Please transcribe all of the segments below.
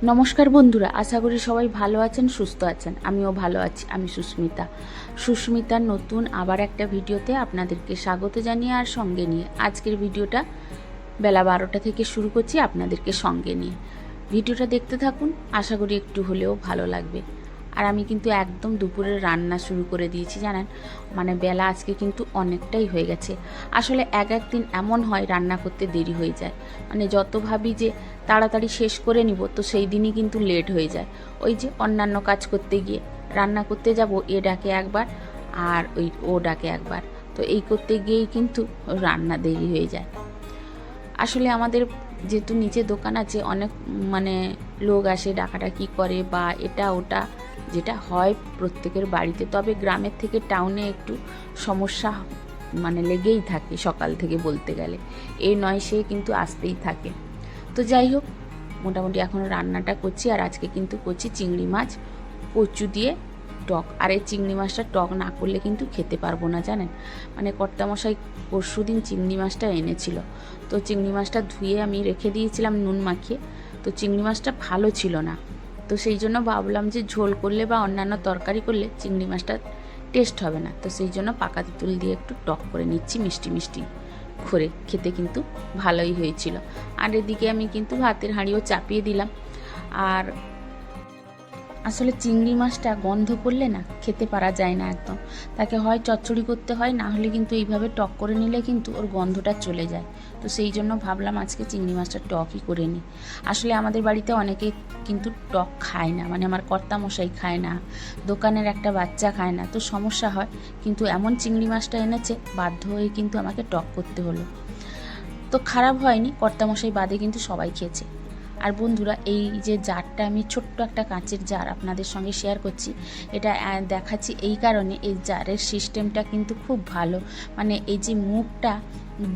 নমস্কার বন্ধুরা, আশা করি সবাই ভালো আছেন, সুস্থ আছেন। আমিও ভালো আছি। আমি সুস্মিতার নতুন আবার একটা ভিডিওতে আপনাদেরকে স্বাগত জানিয়ে আর সঙ্গে নিয়ে আজকের ভিডিওটা বেলা 12টা থেকে শুরু করছি আপনাদেরকে সঙ্গে নিয়ে। ভিডিওটা দেখতে থাকুন, আশা করি একটু হলেও ভালো লাগবে। আর আমি কিন্তু একদম দুপুরের রান্না শুরু করে দিয়েছি জানেন, মানে বেলা আজকে কিন্তু অনেকটাই হয়ে গেছে। আসলে একদিন এমন হয় রান্না করতে দেরি হয়ে যায়, মানে যত ভাবি যে তাড়াতাড়ি শেষ করে নিব তো সেই দিনই কিন্তু লেট হয়ে যায়। ওই যে অন্যান্য কাজ করতে গিয়ে রান্না করতে যাব, এ ডাকে একবার আর ও ডাকে একবার, তো এই করতে গিয়েই কিন্তু রান্না দেরি হয়ে যায়। আসলে আমাদের যেহেতু নিচে দোকান আছে, অনেক মানে লোক আসে, ডাকাডাকি করে বা এটা ওটা, যেটা হয় প্রত্যেকের বাড়িতে। তবে গ্রামের থেকে টাউনে একটু সমস্যা মানে লেগেই থাকে সকাল থেকে বলতে গেলে, এই নয় সে কিন্তু আসতেই থাকে। তো যাই হোক, মোটামুটি এখন রান্নাটা করছি। আর আজকে কিন্তু করছি চিংড়ি মাছ কচু দিয়ে টক। আর এই চিংড়ি মাছটা টক না করলে কিন্তু খেতে পারবো না জানেন, মানে কর্তামশাই পরশু দিন চিংড়ি মাছটা এনেছিল, তো চিংড়ি মাছটা ধুয়ে আমি রেখে দিয়েছিলাম নুন মাখিয়ে, তো চিংড়ি মাছটা ভালো ছিল না। তো সেই জন্য ভাবলাম যে ঝোল করলে বা অন্যান্য তরকারি করলে চিংড়ি মাছটা টেস্ট হবে না, তো সেই জন্য পাকা তেঁতুল দিয়ে একটু টক করে নিচ্ছি মিষ্টি মিষ্টি করে। খেতে কিন্তু ভালোই হয়েছিল। আর এদিকে আমি কিন্তু ভাতের হাঁড়িও চাপিয়ে দিলাম। আর আসলে চিংড়ি মাছটা গন্ধ করলে না খেতে পারা যায় না একদম, তাকে হয় চচ্চড়ি করতে হয়, না হলে কিন্তু এইভাবে টক করে নিলে কিন্তু ওর গন্ধটা চলে যায়। তো সেই জন্য ভাবলাম আজকে চিংড়ি মাছটা টকই করে নিই। আসলে আমাদের বাড়িতে অনেকে কিন্তু টক খায় না, মানে আমার কর্তামশাই খায় না, দোকানের একটা বাচ্চা খায় না, তো সমস্যা হয়। কিন্তু এমন চিংড়ি মাছটা এনেছে, বাধ্য হয়ে কিন্তু আমাকে টক করতে হলো। তো খারাপ হয়নি, কর্তামশাই বাদে কিন্তু সবাই খেয়েছে। আর বন্ধুরা, এই যে জারটা আমি ছোট্ট একটা কাঁচের জার আপনাদের সঙ্গে শেয়ার করছি, এটা দেখাচ্ছি এই কারণে, এই জারের সিস্টেমটা কিন্তু খুব ভালো। মানে এই যে মুখটা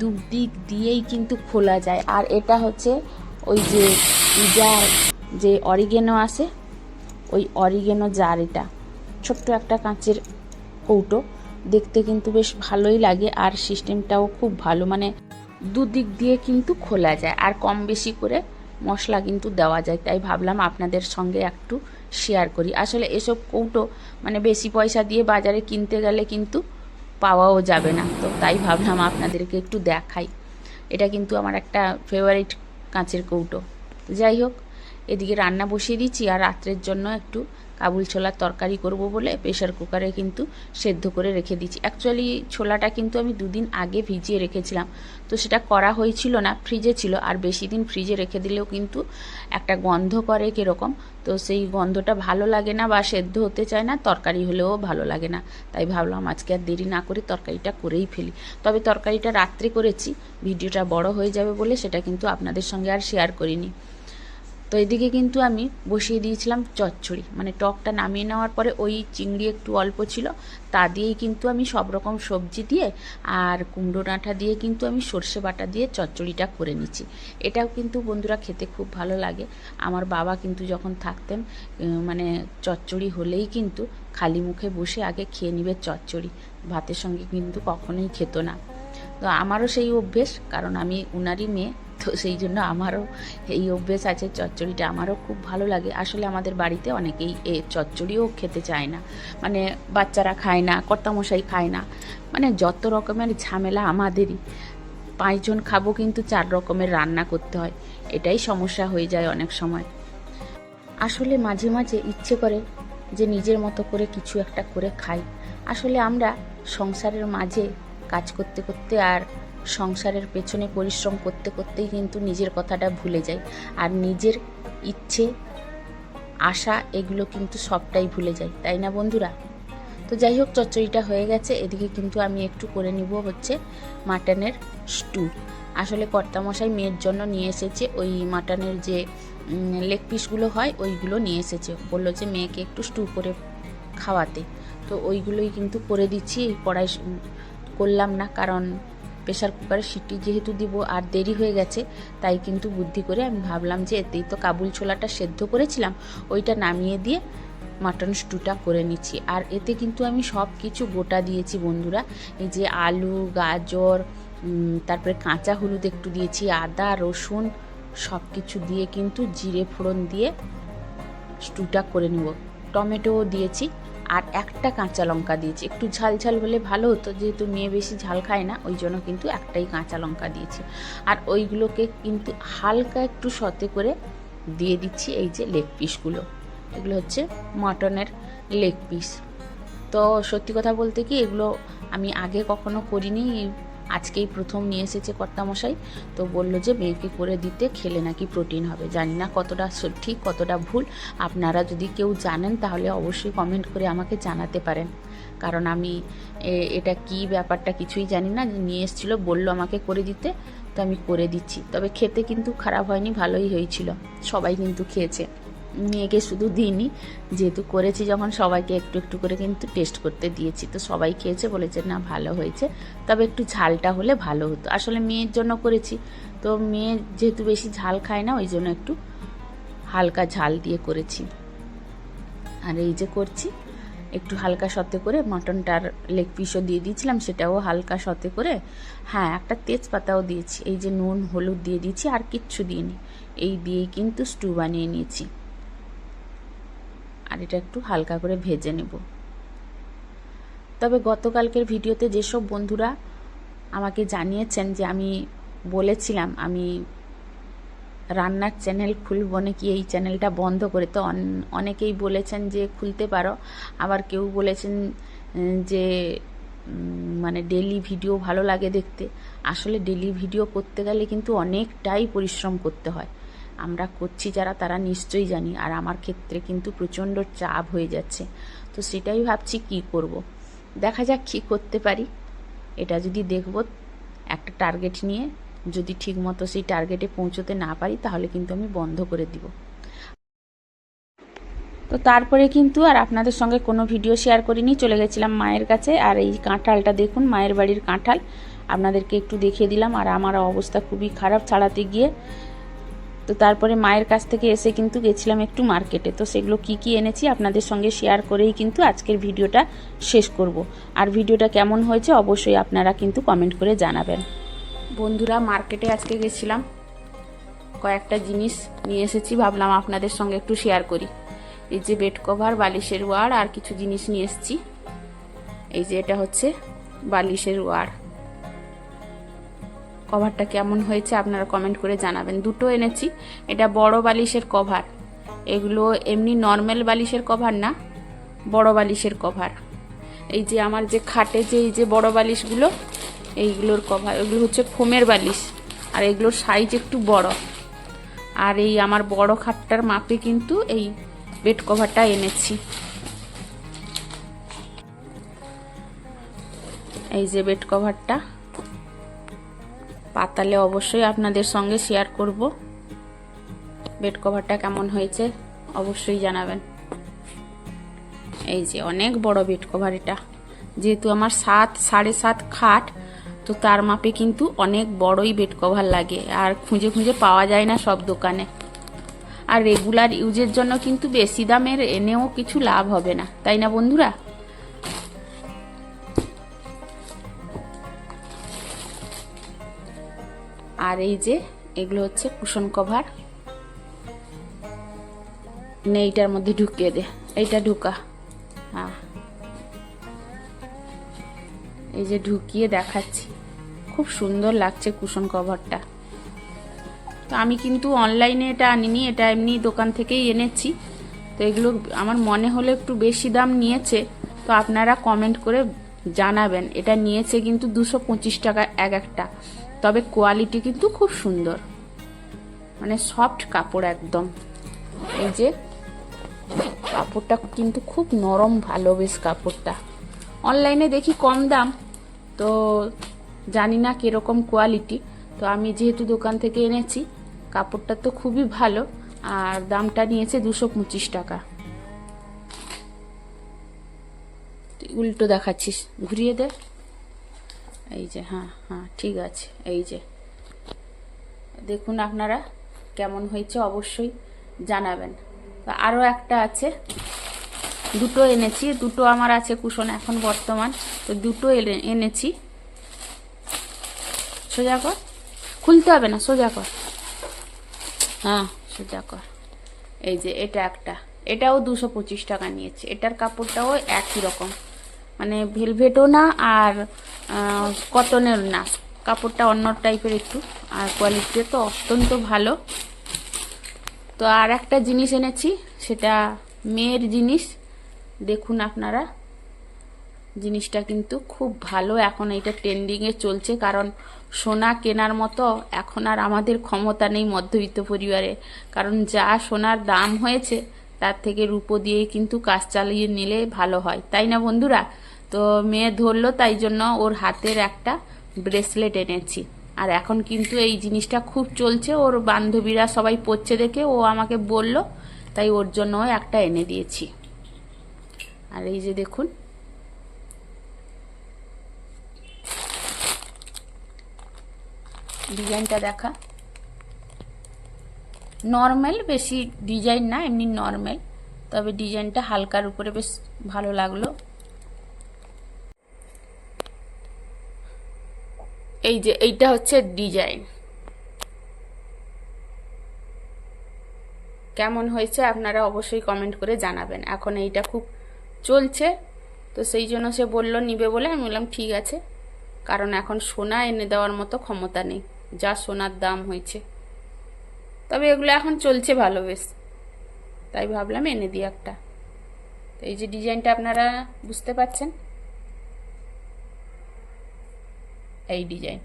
দুদিক দিয়েই কিন্তু খোলা যায়। আর এটা হচ্ছে ওই যে জার, যে অরিগেনো আছে, ওই অরিগেনো জার। এটা ছোট্ট একটা কাঁচের কৌটো, দেখতে কিন্তু বেশ ভালোই লাগে। আর সিস্টেমটাও খুব ভালো, মানে দুদিক দিয়ে কিন্তু খোলা যায় আর কম বেশি করে মশলা কিন্তু দেওয়া যায়। তাই ভাবলাম আপনাদের সঙ্গে একটু শেয়ার করি। আসলে এসব কৌটো মানে বেশি পয়সা দিয়ে বাজারে কিনতে গেলে কিন্তু পাওয়াও যাবে না, তো তাই ভাবলাম আপনাদেরকে একটু দেখাই। এটা কিন্তু আমার একটা ফেভারিট কাঁচের কৌটো। যাই হোক, এদিকে রান্না বসিয়ে দিচ্ছি। আর রাত্রের জন্য একটু কাবুল ছোলার তরকারি করব বলে প্রেশার কুকারে কিন্তু সেদ্ধ করে রেখে দিচ্ছি। অ্যাকচুয়ালি ছোলাটা কিন্তু আমি দুদিন আগে ভিজিয়ে রেখেছিলাম, তো সেটা করা হয়েছিল না, ফ্রিজে ছিল। আর বেশি দিন ফ্রিজে রেখে দিলেও কিন্তু একটা গন্ধ করে কীরকম, তো সেই গন্ধটা ভালো লাগে না বা সেদ্ধ হতে চায় না, তরকারি হলেও ভালো লাগে না। তাই ভাবলাম আজকে আর দেরি না করে তরকারিটা করেই ফেলি। তবে তরকারিটা রাত্রে করেছি, ভিডিওটা বড় হয়ে যাবে বলে সেটা কিন্তু আপনাদের সঙ্গে আর শেয়ার করিনি। তো এদিকে কিন্তু আমি বসিয়ে দিয়েছিলাম চচ্চড়ি, মানে টকটা নামিয়ে নেওয়ার পরে ওই চিংড়ি একটু অল্প ছিল, তা দিয়েই কিন্তু আমি সব রকম সবজি দিয়ে আর কুমড়ো ডাঁটা দিয়ে কিন্তু আমি সর্ষে বাটা দিয়ে চচ্চড়িটা করে নিচ্ছি। এটাও কিন্তু বন্ধুরা খেতে খুব ভালো লাগে। আমার বাবা কিন্তু যখন থাকতেন, মানে চচ্চড়ি হলেই কিন্তু খালি মুখে বসে আগে খেয়ে নিবে চচ্চড়ি, ভাতের সঙ্গে কিন্তু কখনোই খেত না। তো আমারও সেই অভ্যেস, কারণ আমি উনারই মেয়ে, তো সেই জন্য আমারও এই অভ্যেস আছে। চচ্চড়িটা আমারও খুব ভালো লাগে। আসলে আমাদের বাড়িতে অনেকেই চচ্চড়িও খেতে চায় না, মানে বাচ্চারা খায় না, কর্তামশাই খায় না, মানে যত রকমের ঝামেলা আমাদেরই। 5 জন খাবো কিন্তু 4 রকমের রান্না করতে হয়, এটাই সমস্যা হয়ে যায় অনেক সময়। আসলে মাঝে মাঝে ইচ্ছে করে যে নিজের মতো করে কিছু একটা করে খাই। আসলে আমরা সংসারের মাঝে কাজ করতে করতে আর সংসারের পেছনে পরিশ্রম করতে করতেই কিন্তু নিজের কথাটা ভুলে যাই, আর নিজের ইচ্ছে আশা এগুলো কিন্তু সবটাই ভুলে যাই, তাই না বন্ধুরা? তো যাই হোক, চচ্চড়িটা হয়ে গেছে। এদিকে কিন্তু আমি একটু করে নিব হচ্ছে মাটনের স্টু। আসলে কর্তামশাই মেয়ের জন্য নিয়ে এসেছে ওই মাটনের যে লেগ পিসগুলো হয়, ওইগুলো নিয়ে এসেছে, বললো যে মেয়েকে একটু স্টু করে খাওয়াতে। তো ওইগুলোই কিন্তু করে দিচ্ছি। এই কড়াই করলাম না, কারণ প্রেশার কুকারে সিটি যেহেতু দিব আর দেরি হয়ে গেছে, তাই কিন্তু বুদ্ধি করে আমি ভাবলাম যে এতেই তো কাবুল ছোলাটা সেদ্ধ করেছিলাম, ওইটা নামিয়ে দিয়ে মাটন স্টুটা করে নিচ্ছি। আর এতে কিন্তু আমি সব কিছু গোটা দিয়েছি বন্ধুরা, এই যে আলু, গাজর, তারপরে কাঁচা হলুদ একটু দিয়েছি, আদা, রসুন, সব কিছু দিয়ে কিন্তু জিরে ফোড়ন দিয়ে স্টুটা করে নেব। টমেটোও দিয়েছি আর একটা কাঁচা লঙ্কা দিয়েছি। একটু ঝাল ঝাল হলে ভালো হতো, যেহেতু মেয়ে বেশি ঝাল খায় না, ওই জন্য কিন্তু একটাই কাঁচা লঙ্কা দিয়েছি। আর ওইগুলোকে কিন্তু হালকা একটু সতে করে দিয়ে দিচ্ছি এই যে লেগ পিসগুলো। এগুলো হচ্ছে মাটনের লেগ পিস। তো সত্যি কথা বলতে কি, এগুলো আমি আগে কখনো করিনি, আজকেই প্রথম নিয়ে এসেছে কর্তামশাই। তো বললো যে মেয়েকে করে দিতে, খেলে নাকি প্রোটিন হবে। জানি না কতটা ঠিক কতটা ভুল। আপনারা যদি কেউ জানেন তাহলে অবশ্যই কমেন্ট করে আমাকে জানাতে পারেন, কারণ আমি এটা কি ব্যাপারটা কিছুই জানি না। নিয়ে এসেছিলো, বললো আমাকে করে দিতে, তো আমি করে দিচ্ছি। তবে খেতে কিন্তু খারাপ হয়নি, ভালোই হয়েছিল। সবাই কিন্তু খেয়েছে, মেয়েকে শুধু দিইনি, যেহেতু করেছি যখন সবাইকে একটু একটু করে কিন্তু টেস্ট করতে দিয়েছি। তো সবাই খেয়েছে, বলেছে না ভালো হয়েছে, তবে একটু ঝালটা হলে ভালো হতো। আসলে মেয়ের জন্য করেছি, তো মেয়ে যেহেতু বেশি ঝাল খায় না, ওই জন্য একটু হালকা ঝাল দিয়ে করেছি। আর এই যে করছি একটু হালকা সতে করে, মটনটার লেগ পিসও দিয়ে দিয়েছিলাম, সেটাও হালকা সতে করে। হ্যাঁ, একটা তেজপাতাও দিয়েছি। এই যে নুন হলুদ দিয়ে দিয়েছি, আর কিচ্ছু দিইনি। এই দিয়েই কিন্তু স্টু বানিয়ে নিয়েছি। আর এটা একটু হালকা করে ভেজে নেব। তবে গতকালকের ভিডিওতে যেসব বন্ধুরা আমাকে জানিয়েছেন যে আমি বলেছিলাম আমি রান্নার চ্যানেল খুলব নাকি, এই চ্যানেলটা বন্ধ করে, তো অনেকেই বলেছেন যে খুলতে পারো। আবার কেউ বলেছেন যে মানে ডেলি ভিডিও ভালো লাগে দেখতে। আসলে ডেলি ভিডিও করতে গেলে কিন্তু অনেকটাই পরিশ্রম করতে হয়। আমরা করছি যারা, তারা নিশ্চয়ই জানি। আর আমার ক্ষেত্রে কিন্তু প্রচণ্ড চাপ হয়ে যাচ্ছে। তো সেটাই ভাবছি কি করব, দেখা যাক কী করতে পারি। এটা যদি দেখব একটা টার্গেট নিয়ে, যদি ঠিক মতো সেই টার্গেটে পৌঁছতে না পারি, তাহলে কিন্তু আমি বন্ধ করে দিব। তো তারপরে কিন্তু আর আপনাদের সঙ্গে কোনো ভিডিও শেয়ার করিনি, চলে গেছিলাম মায়ের কাছে। আর এই কাঁঠালটা দেখুন, মায়ের বাড়ির কাঁঠাল, আপনাদেরকে একটু দেখিয়ে দিলাম। আর আমার অবস্থা খুবই খারাপ ছাড়াতে গিয়ে। তো তারপরে মায়ের কাছ থেকে এসে কিন্তু গেছিলাম একটু মার্কেটে। তো সেগুলো কি কি এনেছি আপনাদের সঙ্গে শেয়ার করেই কিন্তু আজকের ভিডিওটা শেষ করব। আর ভিডিওটা কেমন হয়েছে অবশ্যই আপনারা কিন্তু কমেন্ট করে জানাবেন। বন্ধুরা, মার্কেটে আজকে গেছিলাম, কয়েকটা জিনিস নিয়ে এসেছি, ভাবলাম আপনাদের সঙ্গে একটু শেয়ার করি। এই যে বেড কভার, বালিশের ওয়ার, আর কিছু জিনিস নিয়ে এসেছি। এই যে এটা হচ্ছে বালিশের ওয়ার। কভারটা কেমন হয়েছে আপনারা কমেন্ট করে জানাবেন। দুটো এনেছি, এটা বড় বালিশের কভার। এগুলো এমনি নর্মাল বালিশের কভার না, বড় বালিশের কভার। এই যে আমার যে খাটে যে এই যে বড় বালিশগুলো, এইগুলোর কভার, এগুলো হচ্ছে ফোমের বালিশ। আর এগুলোর সাইজ একটু বড়। আর এই আমার বড় খাটটার মাপে কিন্তু এই বেড কভারটা এনেছি। এই যে বেড কভারটা পাতালে অবশ্যই আপনাদের সঙ্গে শেয়ার করব। বেড কভারটা কেমন হয়েছে অবশ্যই জানাবেন। এই যে অনেক বড় বেড কভার এটা, যেহেতু আমার 7.5 খাট, তো তার মাপে কিন্তু অনেক বড়ই বেড কভার লাগে। আর খুঁজে খুঁজে পাওয়া যায় না সব দোকানে। আর রেগুলার ইউজের জন্য কিন্তু বেশি দামের এনেও কিছু লাভ হবে না, তাই না বন্ধুরা? আর এই যে এগুলো হচ্ছে কুশন কভার। এইটার মধ্যে ঢুকিয়ে দে, এইটা ঢুকা। হ্যাঁ, এই যে ঢুকিয়ে দেখাচ্ছি, খুব সুন্দর লাগছে কুশন কভারটা। তো আমি কিন্তু অনলাইনে এটা আনিনি, এটা এমনি দোকান থেকেই এনেছি। তো এগুলো আমার মনে হলো একটু বেশি দাম নিয়েছে, তো আপনারা কমেন্ট করে জানাবেন। এটা নিয়েছে কিন্তু 225 টাকা এক একটা, তবে কোয়ালিটি কিন্তু খুব সুন্দর, মানে সফট কাপড় একদম। এই যে কাপড়টা কিন্তু খুব নরম, ভালো বেশ কাপড়টা। অনলাইনে দেখি কম দাম, তো জানি না কীরকম কোয়ালিটি। তো আমি যেহেতু দোকান থেকে এনেছি, কাপড়টা তো খুবই ভালো, আর দামটা নিয়েছে 225 টাকা। উল্টো দেখাচ্ছিস, ঘুরিয়ে দে। এই যে হ্যাঁ হ্যাঁ ঠিক আছে। এই যে দেখুন আপনারা কেমন হয়েছে অবশ্যই জানাবেন। তো আরও একটা আছে, দুটো এনেছি, দুটো আমার আছে কুশন এখন বর্তমান। তো দুটো এনেছি। সোজা কর, খুলতে হবে না, সোজা কর। হ্যাঁ সোজা কর। এই যে এটা একটা, এটাও 225 টাকা নিয়েছে। এটার কাপড়টাও একই রকম, মানে ভেলভেটও না আর কটনের না, কাপড়টা অন্য টাইপের একটু, আর কোয়ালিটিটা তো অত্যন্ত ভালো। তো আর একটা জিনিস এনেছি, সেটা মেয়ের জিনিস। দেখুন আপনারা, জিনিসটা কিন্তু খুব ভালো। এখন এইটা ট্রেন্ডিংয়ে চলছে, কারণ সোনা কেনার মতো এখন আর আমাদের ক্ষমতা নেই মধ্যবিত্ত পরিবারে, কারণ যা সোনার দাম হয়েছে তার থেকে রূপো দিয়েই কিন্তু কাজ চালিয়ে নিলে ভালো হয়, তাই না বন্ধুরা? তো মেয়ে ধরলো, তাই জন্য ওর হাতের একটা ব্রেসলেট এনেছি। আর এখন কিন্তু এই জিনিসটা খুব চলছে, ওর বান্ধবীরা সবাই পরছে দেখে ও আমাকে বলল, তাই ওর জন্য একটা এনে দিয়েছি। আর এই যে দেখুন, ডিজাইনটা দেখা, নর্মাল, বেশি ডিজাইন না, এমনি নর্মাল, তবে ডিজাইনটা হালকার উপরে বেশ ভালো লাগলো। এই যে এইটা হচ্ছে ডিজাইন, কেমন হয়েছে আপনারা অবশ্যই কমেন্ট করে জানাবেন। এখন এইটা খুব চলছে, তো সেই জন্য সে বলল নিবে বলে, আমি বললাম ঠিক আছে, কারণ এখন সোনা এনে দেওয়ার মতো ক্ষমতা নেই, যা সোনার দাম হয়েছে। তবে এগুলো এখন চলছে ভালো বেশ, তাই ভাবলাম এনে দিই একটা। তো এই যে ডিজাইনটা আপনারা বুঝতে পারছেন, এই ডিজাইন।